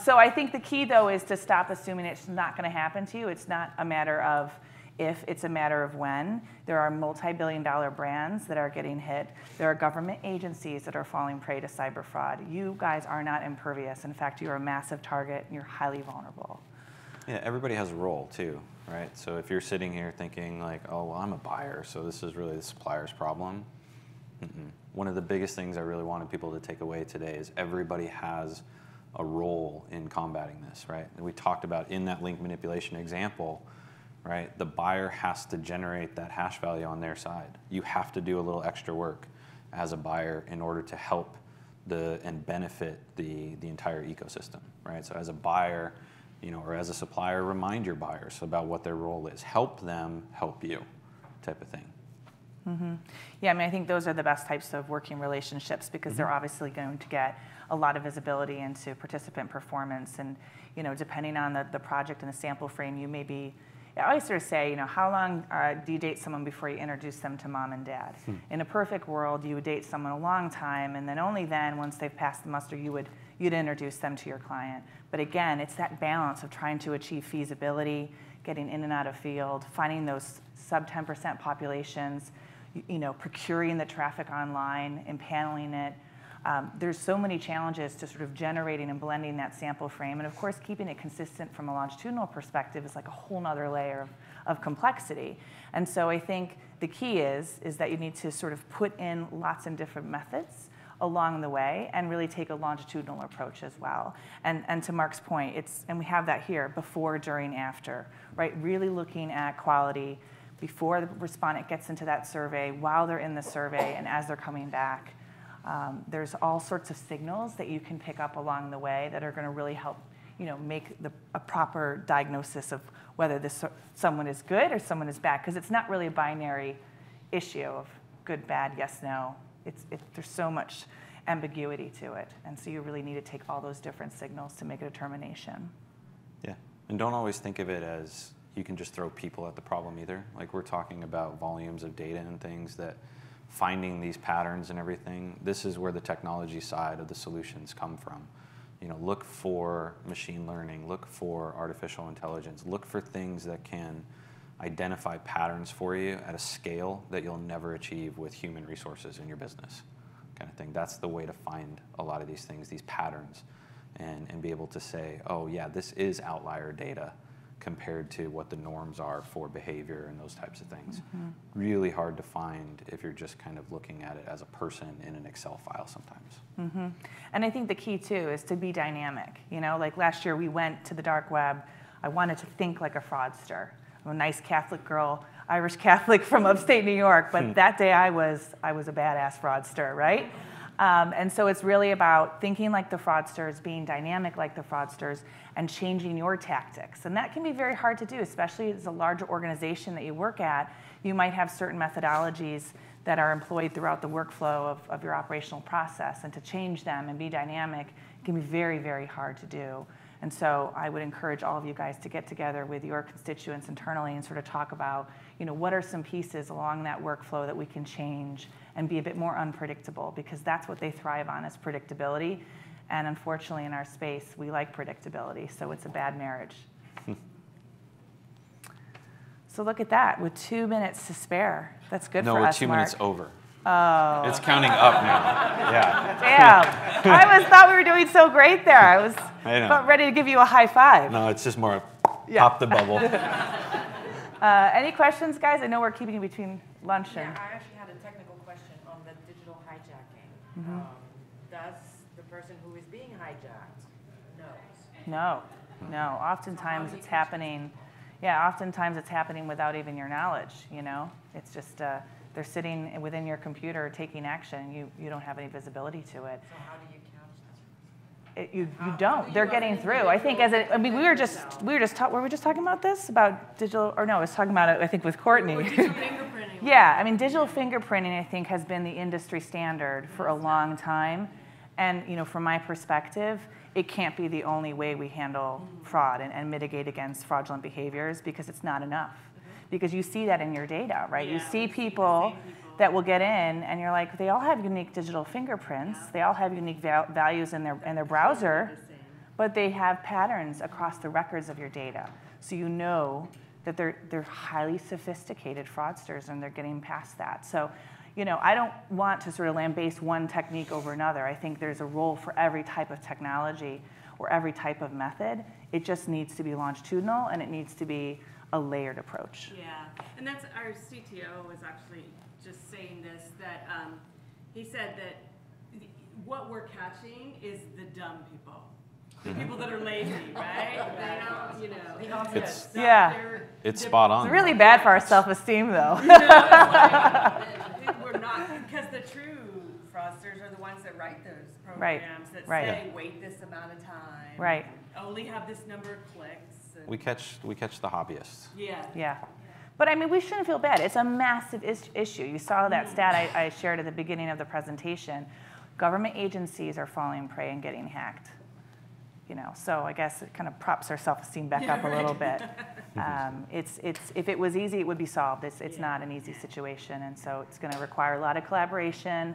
So I think the key, though, is to stop assuming it's not going to happen to you. It's not a matter of if, it's a matter of when. There are multi-billion-dollar brands that are getting hit. There are government agencies that are falling prey to cyber fraud. You guys are not impervious. In fact, you're a massive target, and you're highly vulnerable.
Yeah, everybody has a role, too, right? So if you're sitting here thinking, like, oh, well, I'm a buyer, so this is really the supplier's problem. One of the biggest things I really wanted people to take away today is everybody has a role in combating this, right? And we talked about in that link manipulation example, right? The buyer has to generate that hash value on their side. You have to do a little extra work as a buyer in order to help and benefit the entire ecosystem, right? So as a buyer, or as a supplier, remind your buyers about what their role is. Help them help you, type of thing.
Mm-hmm. Yeah, I think those are the best types of working relationships, because they're obviously going to get a lot of visibility into participant performance. And, depending on the project and the sample frame, you may be, I always sort of say, how long do you date someone before you introduce them to mom and dad? In a perfect world, you would date someone a long time, and then only then, once they've passed the muster, you'd introduce them to your client. But again, it's that balance of trying to achieve feasibility, getting in and out of field, finding those sub 10% populations, procuring the traffic online, impaneling it. There's so many challenges to sort of generating and blending that sample frame. And of course, keeping it consistent from a longitudinal perspective is like a whole nother layer of complexity. And so I think the key is that you need to sort of put in lots of different methods along the way and really take a longitudinal approach as well. And to Mark's point, and we have that here, before, during, after, right? Really looking at quality before the respondent gets into that survey, while they're in the survey, and as they're coming back. There's all sorts of signals that you can pick up along the way that are going to really help, make a proper diagnosis of whether someone is good or someone is bad, because it's not really a binary issue of good, bad, yes, no. There's so much ambiguity to it, and so you really need to take all those different signals to make a determination.
Yeah, and don't always think of it as you can just throw people at the problem either. Like, we're talking about volumes of data and things, that finding these patterns and everything, this is where the technology side of the solutions come from. Look for machine learning, look for artificial intelligence, look for things that can identify patterns for you at a scale that you'll never achieve with human resources in your business, kind of thing. That's the way to find a lot of these things, these patterns, and be able to say, oh yeah, this is outlier data compared to what the norms are for behavior and those types of things. Really hard to find if you're just kind of looking at it as a person in an Excel file sometimes.
And I think the key too is to be dynamic. Like last year we went to the dark web, I wanted to think like a fraudster. I'm a nice Catholic girl, Irish Catholic from upstate New York, but that day I was a badass fraudster, right? And so it's really about thinking like the fraudsters, being dynamic like the fraudsters, and changing your tactics. And that can be very hard to do, especially as a larger organization that you work at. You might have certain methodologies that are employed throughout the workflow of your operational process, and to change them and be dynamic can be very, very hard to do. And so I would encourage all of you guys to get together with your constituents internally and sort of talk about, what are some pieces along that workflow that we can change and be a bit more unpredictable, because that's what they thrive on, is predictability. And unfortunately in our space, we like predictability, so it's a bad marriage. So look at that, with 2 minutes to spare. That's good for us,
No, we're 2
Mark.
minutes over.
Oh.
It's counting up now. Yeah.
Damn. I thought we were doing so great there. I was
I know.
about ready to give you a high five.
No, it's just more pop the bubble.
Any questions, guys? I know we're keeping you between lunch and...
Yeah, I actually had a technical question on the digital hijacking. Does the person who is being hijacked knows?
No. Oftentimes it's happening. Yeah, oftentimes it's happening without even your knowledge. It's just they're sitting within your computer taking action. You don't have any visibility to it.
So how do you catch that?
You don't. They're getting through. I think we were just talking about this, about digital, or no, I was talking about it, I think, with Courtney.
Or digital fingerprinting.
Yeah, digital fingerprinting, I think, has been the industry standard for a long time. And, from my perspective, it can't be the only way we handle fraud and mitigate against fraudulent behaviors, because it's not enough. Because you see that in your data, right?
Yeah,
you see
we
people that will get in, and you're like, they all have unique digital fingerprints. They all have unique values in their browser, but they have patterns across the records of your data. So you know that they're highly sophisticated fraudsters, and they're getting past that. So, I don't want to sort of lambaste one technique over another. I think there's a role for every type of technology or every type of method. It just needs to be longitudinal, and it needs to be a layered approach.
Yeah, and that's our CTO was actually just saying this, that he said that what we're catching is the dumb people. The people that are lazy, right? They don't,
It's spot on.
It's really bad for our self-esteem, though.
We're not, because the true fraudsters are the ones that write those
Right,
programs that
right.
say, wait this amount of time.
Right.
Only have this number of clicks. And
We catch the hobbyists.
yeah.
Yeah. But we shouldn't feel bad. It's a massive issue. You saw that stat I shared at the beginning of the presentation. Government agencies are falling prey and getting hacked. So I guess it kind of props our self-esteem back up a little bit. If it was easy, it would be solved. It's not an easy situation, and so it's going to require a lot of collaboration,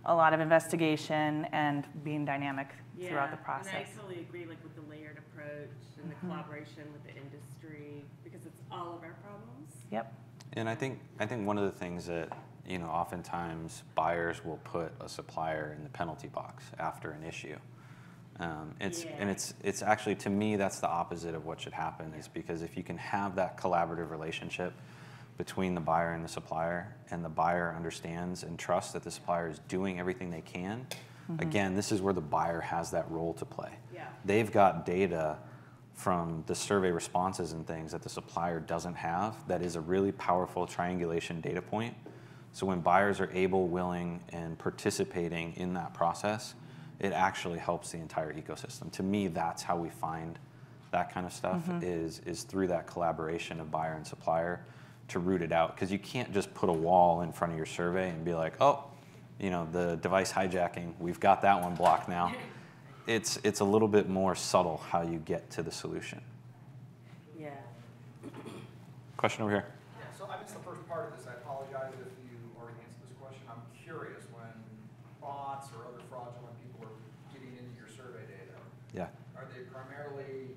a lot of investigation, and being dynamic throughout the process.
And I totally agree, with the layered approach and the collaboration with the industry, because it's all of our problems.
Yep.
And I think one of the things that oftentimes buyers will put a supplier in the penalty box after an issue. It's actually, to me, that's the opposite of what should happen, is because if you can have that collaborative relationship between the buyer and the supplier, and the buyer understands and trusts that the supplier is doing everything they can, again, this is where the buyer has that role to play.
Yeah.
They've got data from the survey responses and things that the supplier doesn't have, that is a really powerful triangulation data point. So when buyers are able, willing, and participating in that process, it actually helps the entire ecosystem. To me, that's how we find that kind of stuff, is through that collaboration of buyer and supplier to root it out. Because you can't just put a wall in front of your survey and be like, oh, the device hijacking, we've got that one blocked now. It's a little bit more subtle how you get to the solution.
Yeah.
Question over here.
Yeah, so I missed the first part of this. I apologize if you already answered this question. I'm curious, when bots or other fraudulent people are getting into your survey data, are they primarily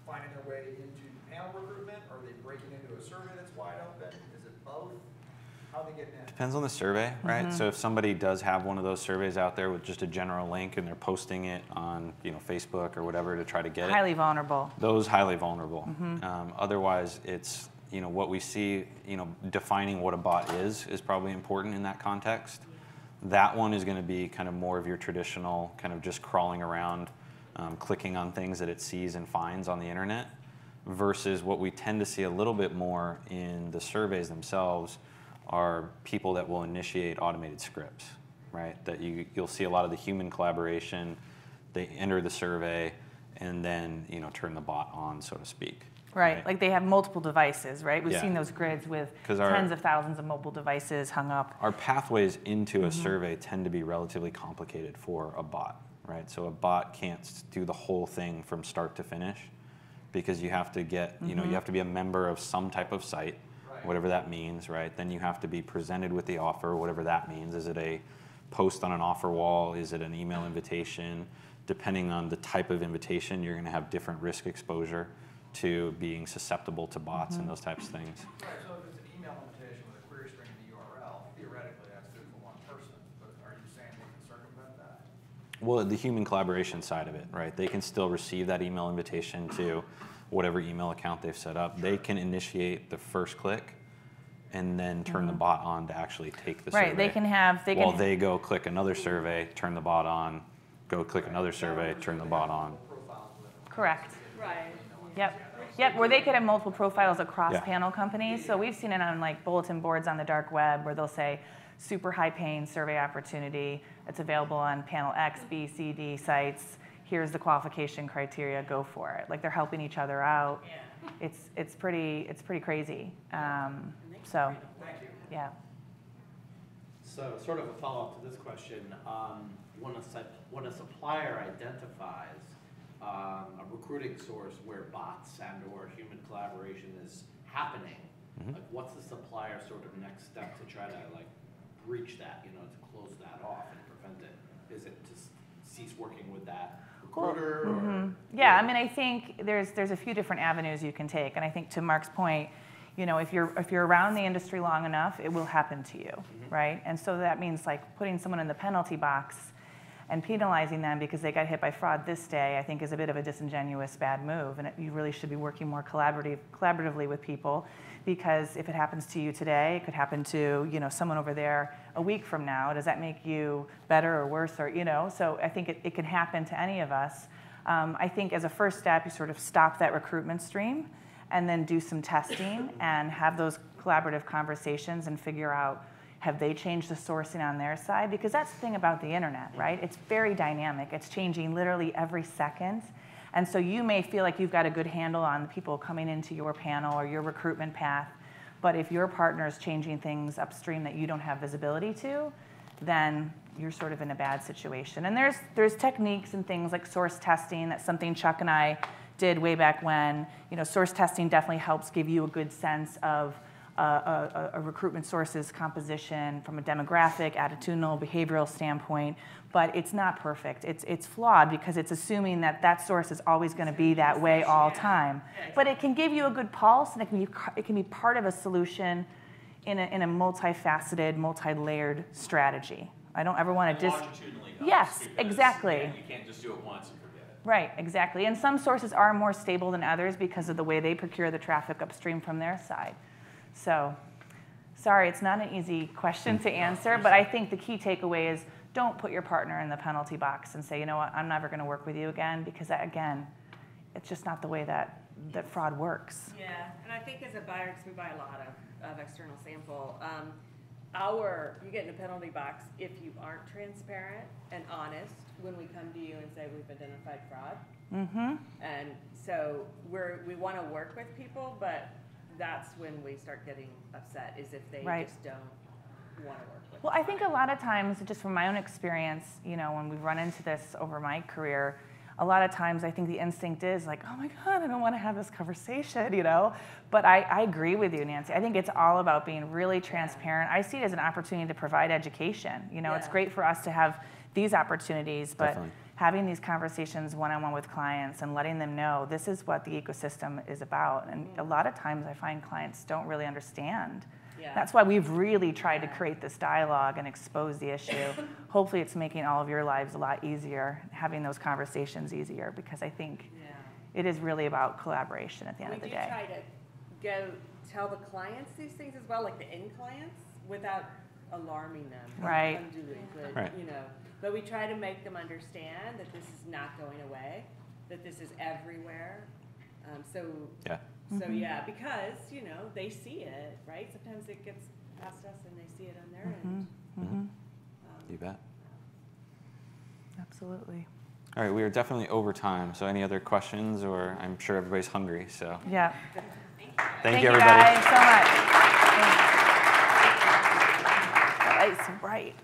finding their way into panel recruitment? Are they breaking into a survey that's wide open? Is it both? How are they getting in?
Depends on the survey, right? So if somebody does have one of those surveys out there with just a general link and they're posting it on Facebook or whatever to try to get
Highly vulnerable.
those highly vulnerable. Otherwise, it's what we see. Defining what a bot is probably important in that context. That one is going to be kind of more of your traditional kind of just crawling around, clicking on things that it sees and finds on the internet. versus what we tend to see a little bit more in the surveys themselves are people that will initiate automated scripts, right? That you'll see a lot of the human collaboration. They enter the survey and then turn the bot on, so to speak.
Right, like they have multiple devices, right? We've
Yeah.
seen those grids with tens of thousands of mobile devices hung up.
Our pathways into a survey tend to be relatively complicated for a bot, right? So a bot can't do the whole thing from start to finish because you have to get, you have to be a member of some type of site, whatever that means, right? Then you have to be presented with the offer, whatever that means. Is it a post on an offer wall? Is it an email invitation? Depending on the type of invitation, you're going to have different risk exposure to being susceptible to bots and those types of things.
Right, so if it's an email invitation with a query string and the URL, theoretically that's good for one person, but are you saying they can circumvent that?
Well, the human collaboration side of it, right? They can still receive that email invitation to whatever email account they've set up. They can initiate the first click and then turn the bot on to actually take the survey.
Right, they can have...
While they go click another survey, turn the bot on, go click another survey, turn the bot on.
Correct.
Right.
Yep, where they could have multiple profiles across panel companies. So we've seen it on like bulletin boards on the dark web where they'll say super high paying survey opportunity. It's available on panel X, B, C, D sites. Here's the qualification criteria, go for it. Like they're helping each other out.
Yeah.
It's pretty crazy. So yeah.
So sort of a follow-up to this question, when a supplier identifies a recruiting source where bots and or human collaboration is happening, like what's the supplier sort of next step to try to like breach that, to close that off and prevent it? Is it to cease working with that recruiter? Or,
yeah, I mean, I think there's a few different avenues you can take, and I think to Mark's point, if you're around the industry long enough, it will happen to you, right? And so that means like putting someone in the penalty box and penalizing them because they got hit by fraud this day, I think is a bit of a disingenuous bad move. And you really should be working more collaboratively with people, because if it happens to you today, it could happen to someone over there a week from now. Does that make you better or worse? Or so I think it can happen to any of us. I think as a first step, you sort of stop that recruitment stream and then do some testing and have those collaborative conversations and figure out, have they changed the sourcing on their side? Because that's the thing about the internet, right? It's very dynamic. It's changing literally every second. And so you may feel like you've got a good handle on the people coming into your panel or your recruitment path, but if your partner is changing things upstream that you don't have visibility to, then you're sort of in a bad situation. And there's techniques and things like source testing. That's something Chuck and I did way back when. Source testing definitely helps give you a good sense of a recruitment source's composition from a demographic, attitudinal, behavioral standpoint, but it's not perfect. It's flawed because it's assuming that source is always going to be that way all time. But it can give you a good pulse, and it can be part of a solution in a multifaceted, multi-layered strategy. I don't ever want to
longitudinally helps.
Yes, exactly.
You can't just do it once and forget it.
Right, exactly. And some sources are more stable than others because of the way they procure the traffic upstream from their side. So, sorry, it's not an easy question to answer, but I think the key takeaway is don't put your partner in the penalty box and say, you know what, I'm never going to work with you again, because that, again, it's just not the way that fraud works.
Yeah, and I think as a buyer, because we buy a lot of external sample, you get in a penalty box if you aren't transparent and honest when we come to you and say we've identified fraud. And so we want to work with people, but that's when we start getting upset, is if they just don't want to work with us.
Well, I think a lot of times, just from my own experience, when we've run into this over my career, a lot of times I think the instinct is like, oh my God, I don't want to have this conversation, But I agree with you, Nancy. I think it's all about being really transparent. I see it as an opportunity to provide education. It's great for us to have these opportunities, but definitely having these conversations one-on-one with clients and letting them know this is what the ecosystem is about. And a lot of times I find clients don't really understand. That's why we've really tried to create this dialogue and expose the issue. Hopefully it's making all of your lives a lot easier, having those conversations easier, because I think it is really about collaboration at the end of the day.
We do try to go tell the clients these things as well, like the end clients, without alarming them.
Right.
But we try to make them understand that this is not going away, that this is everywhere, So yeah, because, you know, they see it, right? Sometimes it gets past us and they see it on their end.
You bet.
Absolutely.
All right, we are definitely over time. So any other questions, or I'm sure everybody's hungry. So
yeah.
Thank you, everybody.
Guys so much. Nice and bright.